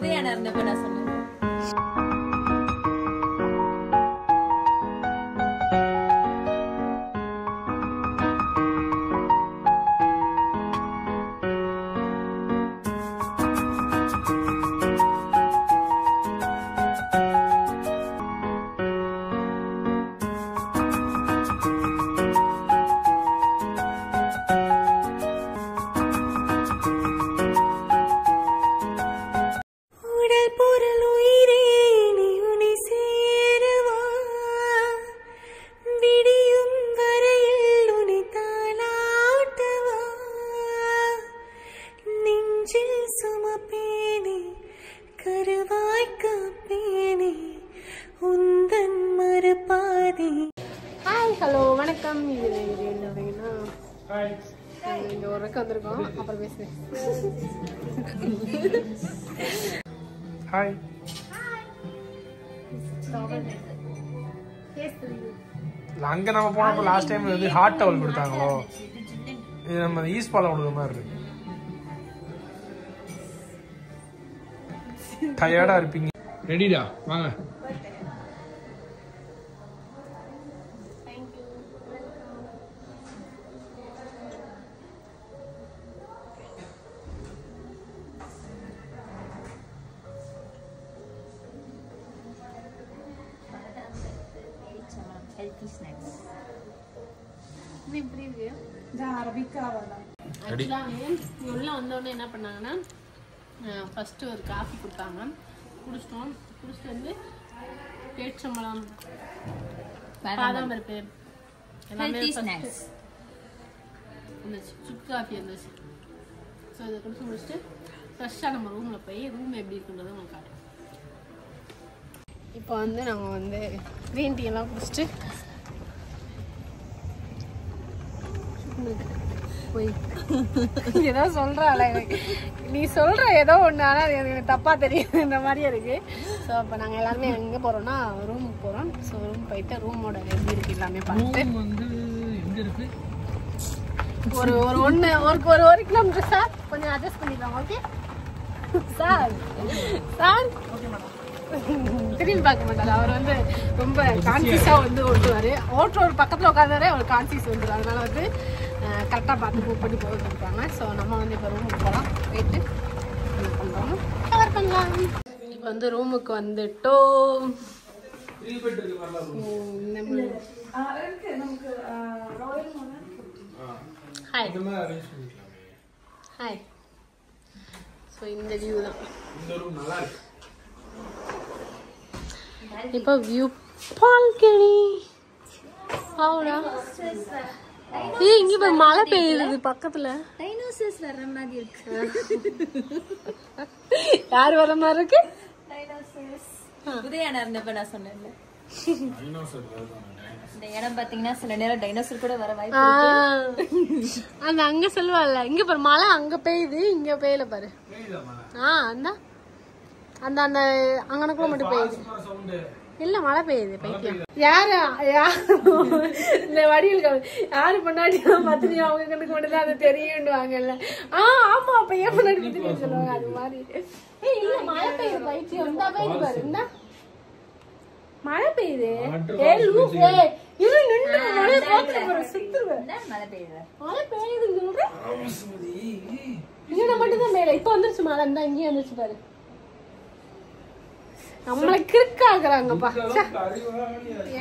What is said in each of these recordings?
உதயானா இருந்தப்ப நான் சொன்னேன். ஹலோ வணக்கம். இது என்ன இங்க ஒரு ரக்கம் வந்திருக்கோம். அப்புறம் பேசுறேன். ஹாய். அங்க நம்ம போனப்போ லாஸ்ட் டைம் வந்து ஹாட் டவல் கொடுத்தாங்களோ, இது நம்ம ஈஸ்ட் பாலம் கொடுக்குற மாதிரி இருக்கு. டயர்டா இருப்பீங்க. ரெடிடா வாங்க. Healthy snacks. இது இப்படி இருக்கு. உள்ள வந்தோடனே என்ன பண்ணாங்கன்னா ஃபர்ஸ்ட் ஒரு காஃபி கொடுத்தாங்க. குடிச்சிட்டு வந்து பேச்சம்பழம், பாதாம் பருப்பு Healthy snacks. இருந்துச்சு. சுக்கு காஃபி இருந்துச்சு. ஸோ இதை குடிச்சு முடிச்சுட்டு ஃப்ரெஷ்ஷாக நம்ம ரூமில் போய் ரூம் எப்படி இருக்குன்றதை உங்களுக்கு காட்டுறோம். இப்போ வந்து நாங்கள் வந்து க்ரீன் டீ எல்லாம் குடிச்சிட்டு போய் ஏதோ சொல்கிறாள் எனக்கு. நீ சொல்கிற ஏதோ ஒன்று, ஆனால் அது எனக்கு தப்பாக தெரியுது இந்த மாதிரியே இருக்குது. ஸோ அப்போ நாங்கள் எல்லாருமே எங்கே போகிறோம்னா ரூமுக்கு போகிறோம். ஸோ ரூம் போயிட்டு ரூமோட எப்படி இருக்குது எல்லாமே பார்த்துட்டு வந்து எங்க இருக்கு ஒரு கிலோமீட்டர் சார் கொஞ்சம் அட்ஜஸ்ட் பண்ணிக்கலாம். Okay sir okay madam. திரும்பி பார்க்க மாட்டாரு. அவர் வந்து ரொம்ப கான்சியஸாக வந்து ஓட்டுவார். ஓட்டுறவர் பக்கத்தில் உட்காந்தாரே அவர் கான்சியஸ் வந்துடும். அதனால வந்து கரெக்டாக பார்த்து புக் பண்ணி போயிட்டு இருக்காங்க. ஸோ நம்ம வந்து இப்போ ரூமுக்கு போகலாம். போயிட்டு என்ன பண்ணுறோம் கவர் பண்ணலாம். இப்போ வந்து ரூமுக்கு வந்துட்டோம். Hi hi. ஸோ இந்த வியூ தான். இந்த ரூம் நல்லா இருக்கு. இப்போ வியூ பால்கனி. ஆவுடா. ஏய் இங்க பாரு மழை பெய்யுது பக்கத்துல. டைனோசர்ஸ் வர்ற மாதிரி இருக்கு. யார் வர மாதிரி இருக்கு? டைனோசர்ஸ். உதயானா இருந்தப்ப நான் சொன்னேன்ல. இந்த இடம் பாத்தீங்கன்னா சில நேரம் டைனோசர் கூட வர வாய்ப்பு இருக்கு. அந்த அங்க சொல்லுவாள்ல, இங்க பாரு மழை அங்க பெய்யுது, இங்க பெய்யல பாரு. அந்த அந்த அந்த அங்கனக்குள்ள மட்டும் பெய்யுது. இல்ல மழை பெய்யுது. பைத்தியம். யாரு இந்த வடிவில் யாரு பண்ணாடி பத்தினி அவங்க கண்ணுக்கு மட்டும் தான் அது தெரியும்வாங்கல்ல. ஆமா அப்ப ஏன் பண்ணாடி பத்தினி சொல்லுவாங்க. அது மாதிரி இல்ல மழை பெய்யுது. பைத்தியம் இந்த பெய்யுது பாரு. இந்த மழை பெய்யுது. இரு நின்று மழை பாத்துட்டு போற சுத்துருவேன். மழை பெய்யுது. மழை பெய்யுதுன்னு சொல்றேன். இங்க மட்டும் தான் மேல இப்ப வந்துருச்சு மழை. இருந்தா இங்கேயும் வந்துருச்சு பாரு. நம்மள கிறுக்காக்குறாங்கப்பா.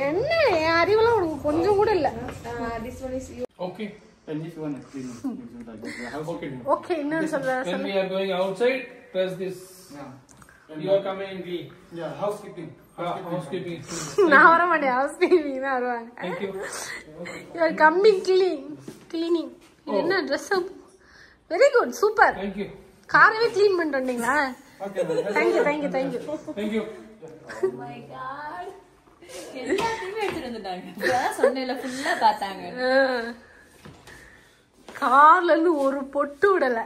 என்ன என் அறிவுலாம் உனக்கு கொஞ்சம் கூட இல்ல. Okay. And if you want to clean okay. Okay, இன்னொரு சொல்றேன். When we are going outside, press this. And you are coming in clean. Yeah, housekeeping. Housekeeping. நான் வர மாட்டேன். ஹவுஸ்கீப்பிங் தான் வருவாங்க. Thank you. You are coming cleaning. இது என்ன Dress up? Very good, super. Thank you. காரவே க்ளீன் பண்ணிட்டு வந்தீங்களா? Okay. Thank you. Thank you. Oh my god. எல்லாத்தையுமே எடுத்துட்டு வந்துட்டாங்க. சொன்னேல ஃபுல்லா பார்த்தாங்க. கார்ல இருந்து ஒரு பொட்டு விடல.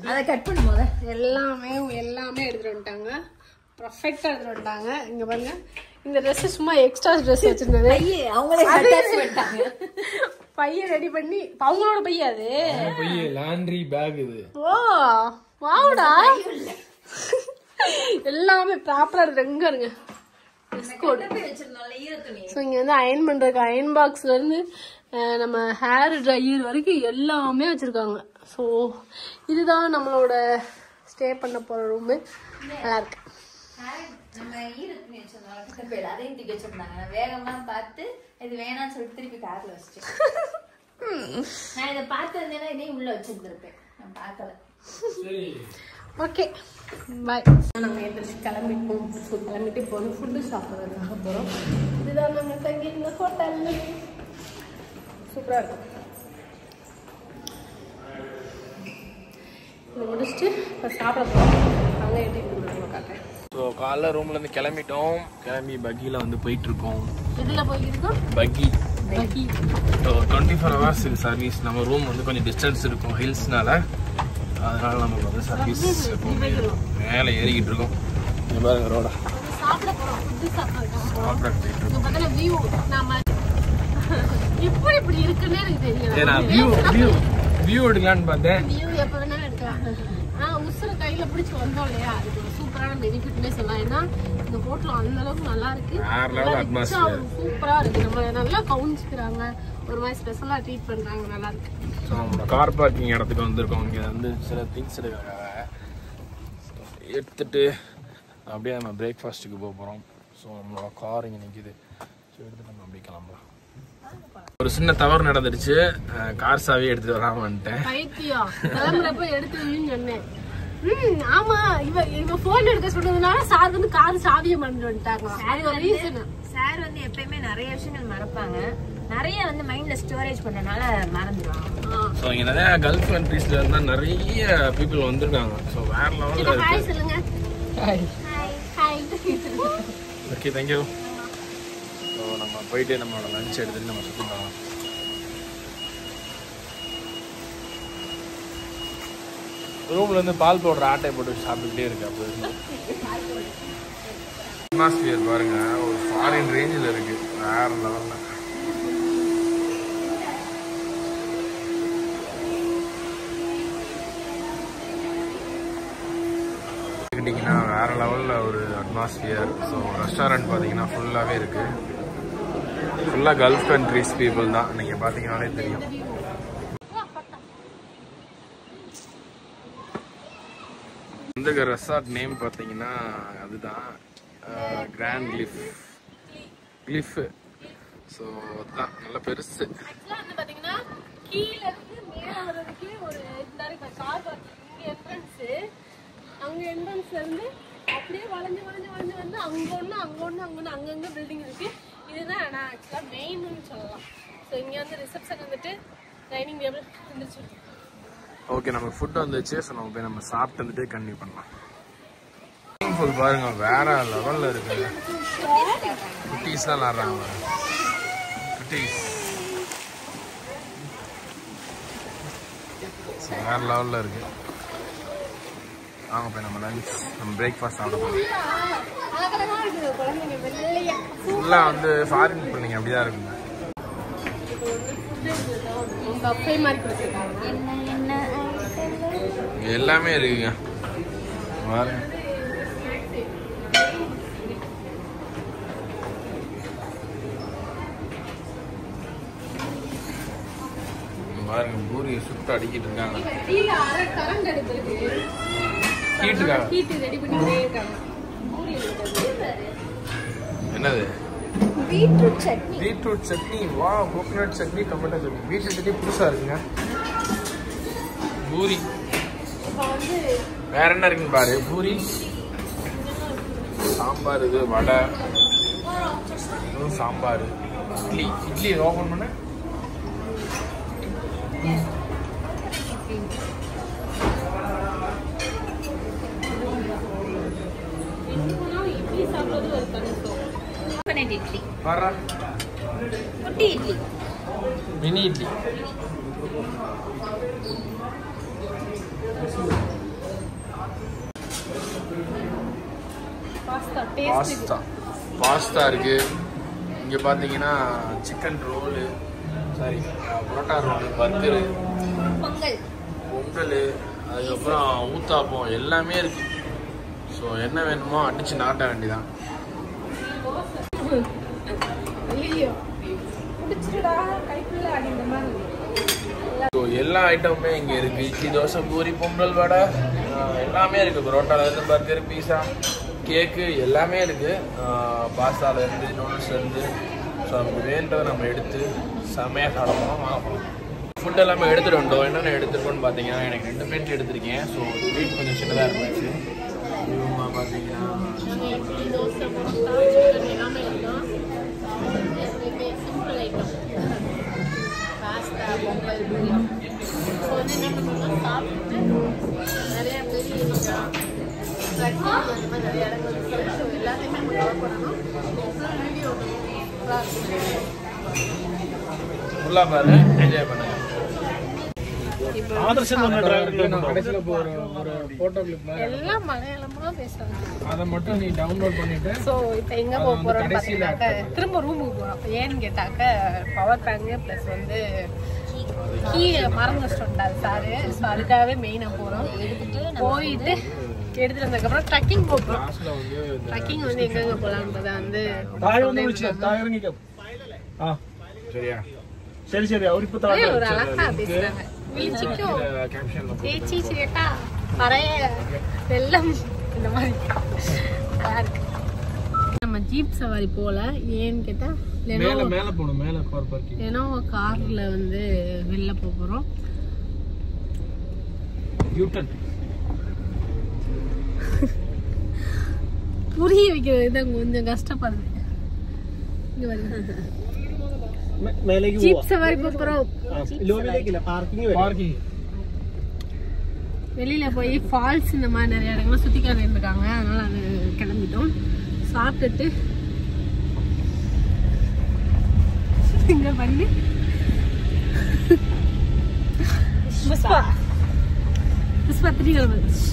அத கட் பண்ணும்போது எல்லாமே எடுத்துட்டு வந்துட்டாங்க. பர்ஃபெக்ட்டா எடுத்துட்டு வந்துட்டாங்க. இங்க பாருங்க. இந்த Dress சும்மா எக்ஸ்ட்ரா Dress வச்சிருந்தது. அவங்களே அட்டாச் பண்ணிட்டாங்க. பைய ரெடி பண்ணி அவங்களோட பைய அது. பைய லாண்ட்ரி பேக் இது. ஓ வாவுடா. எல்லாமே ப்ராப்பரா இருக்கு. எங்க இருங்க ஸோ இங்க வந்து அயன் பண்றதுக்கு அயன் பாக்ஸ்ல இருந்து நம்ம ஹேர் ட்ரையர் வரைக்கும் எல்லாமே வச்சிருக்காங்க. ஸோ இதுதான் நம்மளோட ஸ்டே பண்ண போற ரூம். நல்லா இருக்கு. நம்ம ஈரத்துணி வச்சிருந்தோம், அதையும் தூக்கி வச்சிருந்தாங்க. வேகமா பார்த்து இது வேணாம்னு சொல்லிட்டு திருப்பி கார்ல வச்சிட்டேன். நான் இதை பார்த்து இருந்தேன்னா இதையும் உள்ள வச்சிருந்திருப்பேன். நான் பார்க்கல. Okay bye. நாங்கள் எந்திரிச்சு கிளம்பிப்போம். ஸோ கிளம்பிட்டு இப்போ வந்து ஃபுட்டு சாப்பிட்றதுக்காக போகிறோம். இதுதான் நாங்கள் தங்கியிருந்த ஹோட்டல். சூப்பராக இருக்கும். இதை முடிச்சுட்டு இப்போ சாப்பிட போகிறோம். அங்கே எப்படி இருக்குன்னு காட்டுறேன். ஸோ காலைல ரூம்லேருந்து கிளம்பிட்டோம். கிளம்பி பக்கியில் வந்து போயிட்டுருக்கோம். எதில் போயிருக்கோம்? பக்கி. பக்கி. ஸோ 24 hours இது சர்வீஸ். நம்ம ரூம் வந்து கொஞ்சம் டிஸ்டன்ஸ் இருக்கும் ஹில்ஸ்னால. அதனால நமக்கு வந்து சர்வீஸ் எப்பவுமே மேலே ஏறிக்கிட்டு இருக்கோம். இங்கே பாருங்க ரோட சாப்பிட போகிறோம். ஃபுட்டு சாப்பிட போயிட்டு இருக்கோம். பார்த்தா வியூ நாம இப்போ இப்படி இருக்குன்னே எனக்கு தெரியல. நான் வியூ எடுக்கலான்னு பார்த்தேன். வியூ எப்போ வேணாலும் எடுக்கலாம். உசுர கையில பிடிச்சி வந்தோம் இல்லையா, அது ஒரு சூப்பரான பெனிஃபிட்னே சொல்லலாம். ஏன்னா இந்த ஹோட்டல் அந்த அளவுக்கு நல்லா இருக்கு, சூப்பரா இருக்கு. நம்ம நல்லா கவுன்சிக்கிறாங்க, ஒரு மாதிரி ஸ்பெஷலா ட்ரீட் பண்றாங்க, நல்லா இருக்கு. கார் பார்க்கிங் இடத்துக்கு வந்திருக்கோம். இங்கே வந்து சில திங்ஸ் எடுத்துட்டு அப்படியே நம்ம பிரேக்ஃபாஸ்ட்டுக்கு போக போகிறோம். ஸோ நம்மளோட கார் இங்கே நிற்கிது. ஸோ எடுத்துட்டு நம்ம அப்படியே கிளம்பலாம். ஒரு சின்ன தவறு நடந்துருச்சு. கார் சாவியை எடுத்துட்டு வராம வந்துட்டேன். பைத்தியம் கிளம்புறப்ப எடுத்துன்னு சொன்னேன். ஆமா, இவ போன் எடுக்க சொன்னதுனால சார் வந்து கார் சாவியை மறந்து வந்துட்டாங்க. சார் வந்து எப்பயுமே நிறைய விஷயங்கள் மறப்பாங்க, நிறைய வந்து மைண்ட்ல ஸ்டோரேஜ் பண்ணனால மறந்துடுவாங்க. ஸோ இங்கே நிறைய கல்ஃப் கண்ட்ரீஸ்ல இருந்தா நிறைய பீப்புள் வந்திருக்காங்க. ஸோ வேற லெவலில் இருக்கு. ஹாய் சொல்லுங்க. Hi hi. Okay, thank you. So நம்ம போயிட்டு நம்மளோட லஞ்ச் எடுத்துட்டு நம்ம சுற்றி போகலாம். ரூம்ல இருந்து பால் பவுடர் ஆட்டை போட்டு சாப்பிட்டுக்கிட்டே இருக்கு. அப்போ அட்மாஸ்பியர் பாருங்க, ஒரு ஃபாரின் ரேஞ்சில் இருக்கு, வேற லெவலில். கேட்டிங்கன்னா வேற லெவலில் ஒரு அட்மாஸ்பியர். ஸோ ரெஸ்டாரண்ட் பார்த்தீங்கன்னா ஃபுல்லாகவே இருக்கு. ஃபுல்லாக கல்ஃப் கண்ட்ரிஸ் பீப்புள் தான். நீங்கள் பார்த்தீங்கன்னாலே தெரியும். இந்த ரெசார்ட் நேம் பார்த்தீங்கன்னா அதுதான் கிராண்ட் கிளிஃப். ஸோ அதுதான் நல்ல பெருசு. ஆக்சுவலா வந்து பாத்தீங்கன்னா கீழ இருந்து மேல வர்றதுக்கு ஒரு இந்த கார் பார்க்கிங். இங்க என்ட்ரன்ஸ், அங்க என்ட்ரன்ஸ்ல இருந்து அப்படியே வளைஞ்சு வளைஞ்சு வளைஞ்சு வந்து அங்க ஒண்ணு அங்கங்க பில்டிங் இருக்கு. இதுதான் நான் ஆக்சுவலா மெயின்னு சொல்லலாம். ஸோ இங்க வந்து ரிசப்ஷன் வந்துட்டு டைனிங் டேபிள் இருந்துச்சு. ஓகே, நமக்கு ஃபுட் வந்துச்சு. ஸோ நம்ம போய் நம்ம சாப்பிட்டு வந்துட்டு கண்டினியூ பண்ணலாம். ஸ்விமிங் பூல் பாருங்க, வேற லெவலில் இருக்குங்க. குட்டீஸ்லாம் விளாட்றாங்க பாருங்க, குட்டீஸ். வேற லெவலில் இருக்கு. வாங்க போய் நம்ம லஞ்ச், நம்ம பிரேக்ஃபாஸ்ட் சாப்பிட போகிறோம். ஃபுல்லாக வந்து ஃபாரின் பிள்ளைங்க அப்படிதான் இருக்குங்க. எல்லாமே இருக்குங்க பாருங்க. பாருங்க, பூரியை சுட்டு அடிக்கிட்டு இருக்காங்க. என்னது? பீட்ரூட் சட்னி. வா, coconut chutney, tomato chutney. Beetroot chutney புதுசா இருக்குங்க. பூரி வேற என்ன இருக்குன்னு பாரு. பூரி, சாம்பார், இது வடை, சாம்பார், இட்லி ஓபன் பண்ண. இட்லி, குட்டி இட்லி, மினி இட்லி. பாஸ்தா இருக்கு. இங்க பாத்தீங்கன்னா chicken roll, sorry parotta roll, burger, pongal, அதுக்கப்புறம் ஊத்தாப்பம் எல்லாமே இருக்கு. ஸோ ஸோ என்ன வேணுமோ அடிச்சு நாட்ட வேண்டியதான். ஸோ எல்லா ஐட்டமுமே இங்கே இருக்குது. இட்லி, தோசை, பூரி, பொங்கல், வடை எல்லாமே இருக்குது. பரோட்டாலேருந்து பர்கர், பீஸா, கேக்கு எல்லாமே இருக்குது. பாஸ்தாலேருந்து நூடுல்ஸ்லேருந்து. ஸோ நமக்கு வேண்டதை நம்ம எடுத்து செமையாக சாப்பிடணும். வாங்கணும். ஃபுட் எல்லாமே எடுத்துகிட்டு வந்தோம். என்னென்ன எடுத்துருக்கோன்னு பார்த்தீங்கன்னா எனக்கு 2 பிளேட் எடுத்திருக்கேன். ஸோ வீட் கொஞ்சம் சின்னதாக இருந்துச்சு. இவங்க பார்த்தீங்கன்னா பாஸ்தா, பொங்கல், பூரி. ஸோ வந்து என்ன பண்ணுவோம், சாப்பிட்டு நிறையா பேர் ட்ரக்கிங் அந்த மாதிரி நிறைய இடங்கள் இருக்குது. ஸோ எல்லாத்தையுமே நம்ம கவர் பண்ணணும். வீடியோ ஃபுல்லாக பாரு, என்ஜாய் பண்ணுங்க. எல்லாம் மலையாளமா பேசுறாங்க. அதை மட்டும் நீ டவுன்லோட் பண்ணிட்டு. ஸோ இப்போ எங்கே போக போகிறோம்னு பார்த்தீங்கன்னாக்க திரும்ப ரூமுக்கு போகிறோம். ஏன்னு கேட்டாக்க பவர் பேங்கு ப்ளஸ் வந்து கீ மறந்து வச்சுட்டு வந்தாரு சாரு. ஸோ அதுக்காகவே மெயினாக போகிறோம். போயிட்டு எடுத்துட்டு வந்ததுக்கப்புறம் ட்ரக்கிங் போகிறோம். ட்ரக்கிங் வந்து எங்கெங்கே போகலான்றதை வந்து சரியா? சரி சரி. அவர் இப்போ ஒரு அழகா பேசுறாங்க. வெள்ளம் இந்த மாதிரி நல்லா இருக்கு. நம்ம ஜீப் சவாரி போல. ஏன்னு கேட்டா மேல போகணும். மேல கார் பார்க்கிங். ஏன்னா கார்ல வந்து வெளில போறோம். யூட்டன் புரிய வைக்கிறது தான் கொஞ்சம் கஷ்டப்படுது. இங்க வருது. ஜீப் சவாரி போறோம். வெளியில போய் ஃபால்ஸ் இந்த மாதிரி நிறைய இடங்கள்லாம் சுத்தி காட்டிருக்காங்க. அதனால அது கிளம்பிட்டோம். சாப்பிட்டுட்டு இங்க பண்ணி புஷ்பா 3 கிலோமீட்டர்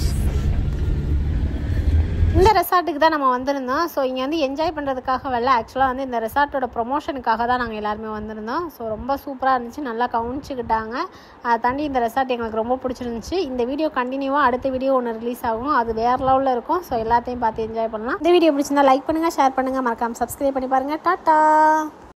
இந்த ரெசார்ட்டுக்கு தான் நம்ம வந்திருந்தோம். ஸோ இங்கே வந்து என்ஜாய் பண்ணுறதுக்காக வரல. ஆக்சுவலாக வந்து இந்த ரெசார்ட்டோட ப்ரொமோஷனுக்காக தான் நாங்கள் எல்லாருமே வந்திருந்தோம். ஸோ ரொம்ப சூப்பராக இருந்துச்சு, நல்லா கவனிச்சுக்கிட்டாங்க. அதை தாண்டி இந்த ரெசார்ட் எங்களுக்கு ரொம்ப பிடிச்சிருந்துச்சு. இந்த வீடியோ கண்டினியூவாக அடுத்த வீடியோ ஒன்று ரிலீஸ் ஆகும். அது வேறு லெவலில் இருக்கும். ஸோ எல்லாத்தையும் பார்த்து என்ஜாய் பண்ணலாம். இந்த வீடியோ பிடிச்சிருந்தா லைக் பண்ணுங்கள், ஷேர் பண்ணுங்கள், மறக்காமல் சப்ஸ்கிரைப் பண்ணி பாருங்கள். டாட்டா.